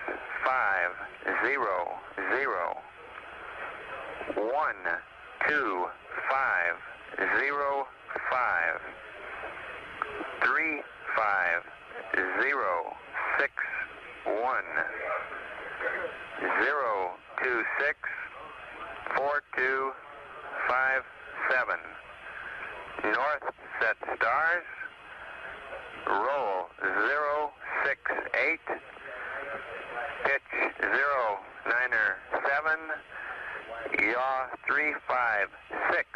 12505 35061 026 4257 North set stars. Roll 068. Pitch 097. Yaw 356.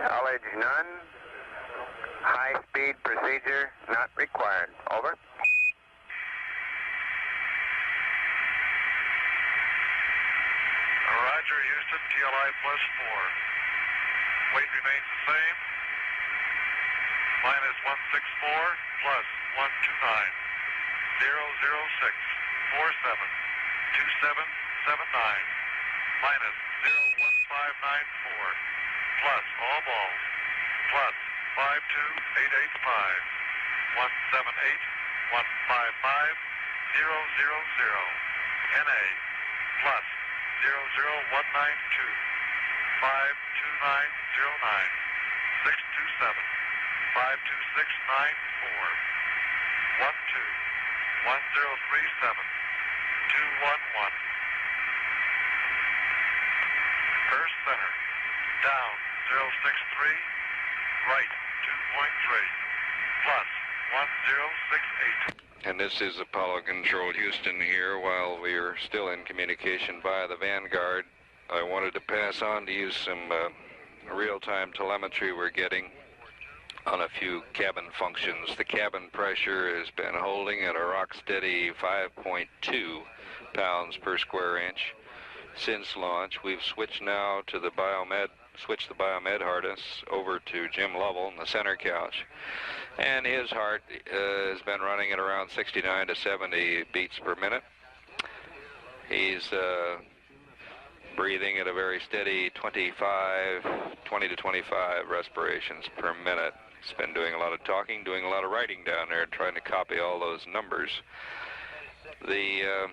Ullage none. High speed procedure not required. Over. Roger, Houston, TLI plus 4. Weight remains the same. Minus 164 plus 129. 006 47 2779 minus 01594 plus all balls plus NA plus 00192 52909 627 52694 12 1037 211 Earth center down 063 right 2.3 plus 1068. And this is Apollo Control Houston here. While we are still in communication via the Vanguard, I wanted to pass on to you some real-time telemetry we're getting on a few cabin functions. The cabin pressure has been holding at a rock-steady 5.2 pounds per square inch since launch. We've switched now to the Biomed harness over to Jim Lovell in the center couch, and his heart has been running at around 69 to 70 beats per minute. He's breathing at a very steady 20 to 25 respirations per minute. He's been doing a lot of talking, doing a lot of writing down there, trying to copy all those numbers. The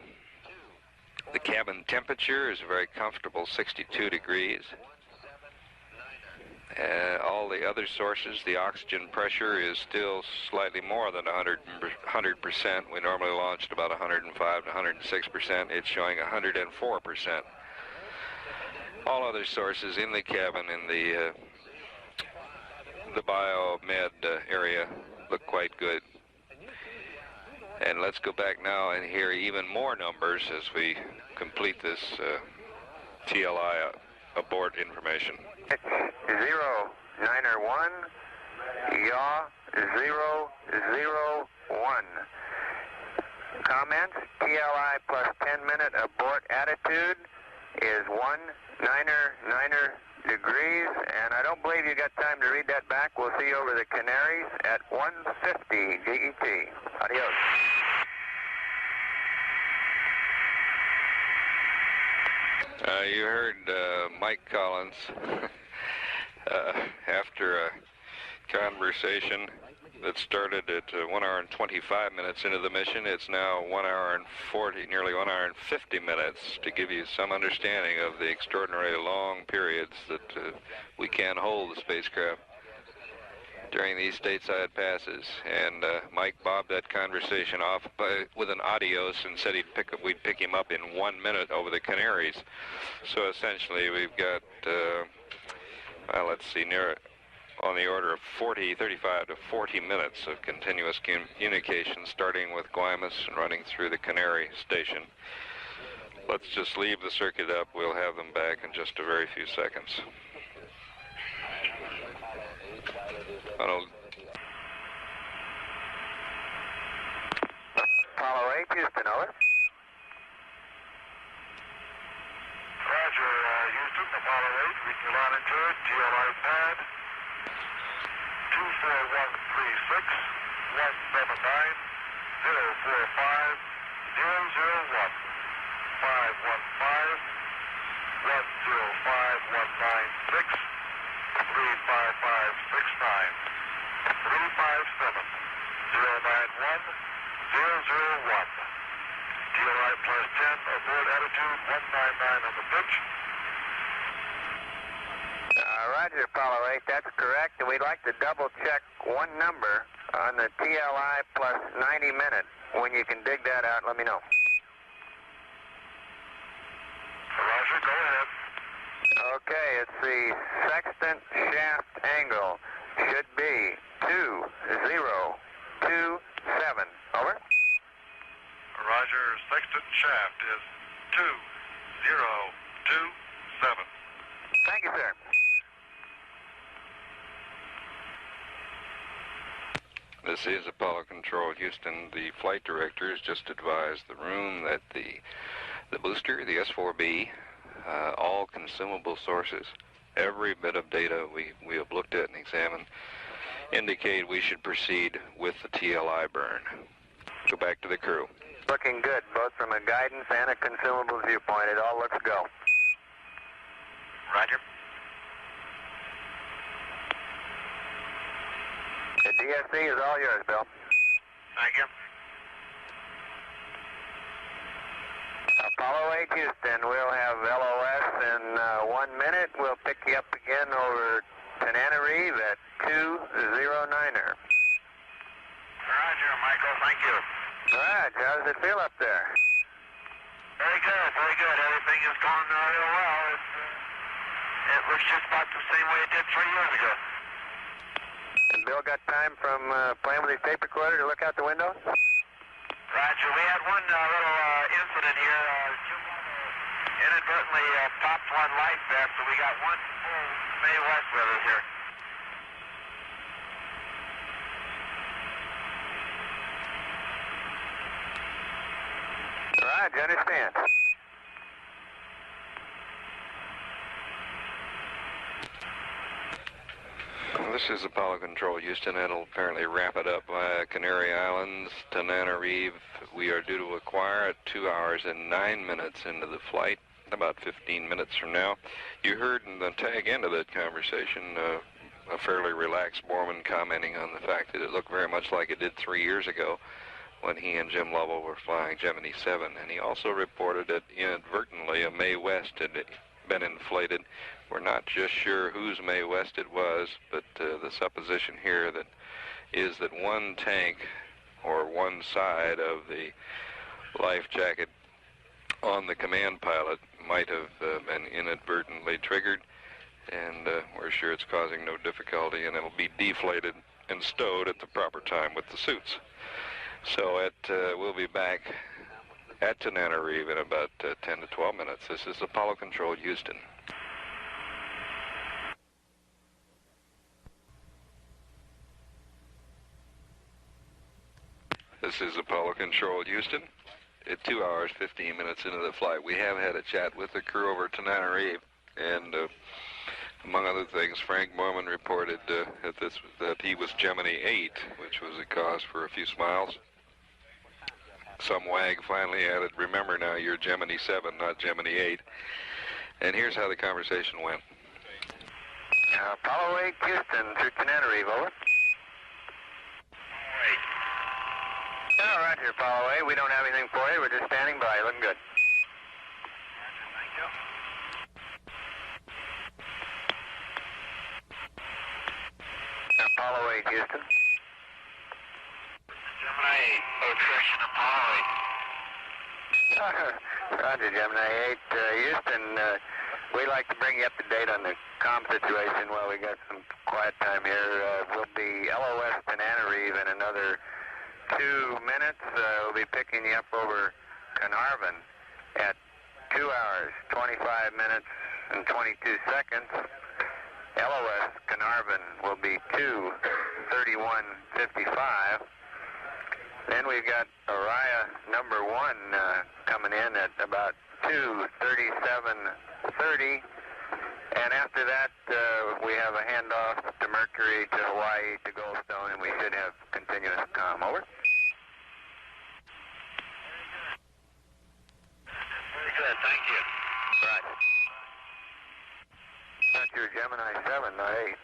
cabin temperature is a very comfortable 62 degrees. All the other sources, the oxygen pressure is still slightly more than 100%. We normally launched about 105 to 106%. It's showing 104%. All other sources in the cabin in the Biomed area look quite good. And let's go back now and hear even more numbers as we complete this TLI abort information. 0901, yaw 001. Comments, TLI plus 10-minute abort attitude is 199 degrees, and I don't believe you got time to read that back. We'll see you over the Canaries at 150 GET. Adios. You heard Mike Collins after a conversation that started at 1 hour and 25 minutes into the mission. It's now 1 hour and 40, nearly 1 hour and 50 minutes, to give you some understanding of the extraordinarily long periods that we can hold the spacecraft during these stateside passes. And Mike bobbed that conversation off with an adios and said we'd pick him up in 1 minute over the Canaries. So essentially we've got, well, let's see, on the order of 35 to 40 minutes of continuous communication, starting with Guaymas and running through the Canary station. Let's just leave the circuit up. We'll have them back in just a very few seconds. Apollo 8, Houston, over. Roger, Houston, Apollo 8, reaching longitude, TLI pad, 24136, 179, 045, 001, 515, 105, 196, 35569, 357, 091, 001. TLI plus 10, aboard attitude, 199 on the pitch. Roger, Apollo 8, that's correct. And we'd like to double check one number on the TLI plus 90 minute. When you can dig that out, let me know. Roger, go ahead. Okay, it's the sextant shaft angle. Should be 2027. Over. Roger, sextant shaft is 2027. Thank you, sir. This is Apollo Control Houston. The flight director has just advised the room that the booster, the S4B, all consumable sources, every bit of data we have looked at and examined, indicate we should proceed with the TLI burn. Go back to the crew. Looking good, both from a guidance and a consumable viewpoint. It all looks go. Roger. DSC is all yours, Bill. Thank you. Apollo 8 Houston, we'll have LOS in 1 minute. We'll pick you up again over Tananarive at 209er. Roger, Michael. Thank you. Raj, how does it feel up there? Very good, very good. Everything is going real well. It looks just about the same way it did 3 years ago. And Bill got time from playing with his tape recorder to look out the window? Roger, we had one little incident here. Inadvertently popped one light vest, so we got one full May West with us here. Raj, I understand. This is Apollo Control, Houston. It'll apparently wrap it up via Canary Islands, Tananarive. We are due to acquire at 2 hours and 9 minutes into the flight, about 15 minutes from now. You heard in the tag end of that conversation a fairly relaxed Borman commenting on the fact that it looked very much like it did 3 years ago when he and Jim Lovell were flying Gemini 7. And he also reported that inadvertently a Mae West had been inflated. We're not just sure whose Mae West it was, but the supposition here that is that one tank or one side of the life jacket on the command pilot might have been inadvertently triggered, and we're sure it's causing no difficulty, and it'll be deflated and stowed at the proper time with the suits. So we'll be back at Tananarive in about 10 to 12 minutes. This is Apollo Control, Houston. This is Apollo Control, Houston. At 2 hours, 15 minutes into the flight, we have had a chat with the crew over Tananarive, and among other things, Frank Borman reported that he was Gemini 8, which was a cause for a few smiles. Some wag finally added, "Remember now, you're Gemini 7, not Gemini 8. And here's how the conversation went. Apollo 8 Houston through Tananarive, over. Oh, Roger, Apollo 8. We don't have anything for you. We're just standing by. Looking good. Thank you. Apollo 8 Houston. Gemini 8, attrition Apollo 8. Roger, Gemini 8 Houston. We'd like to bring you up to date on the comm situation while we got some quiet time here. We'll be LOS Tananarive in another 2 minutes. We'll be picking you up over Carnarvon at 2 hours, 25 minutes, and 22 seconds. LOS Carnarvon will be 2:31:55. Then we've got Orion number 1 coming in at about 2:37:30. And after that, we have a handoff to Mercury, to Hawaii, to Goldstone, and we should have continuous comm. Over. Very good, thank you. Right. That's your Gemini 7, not 8.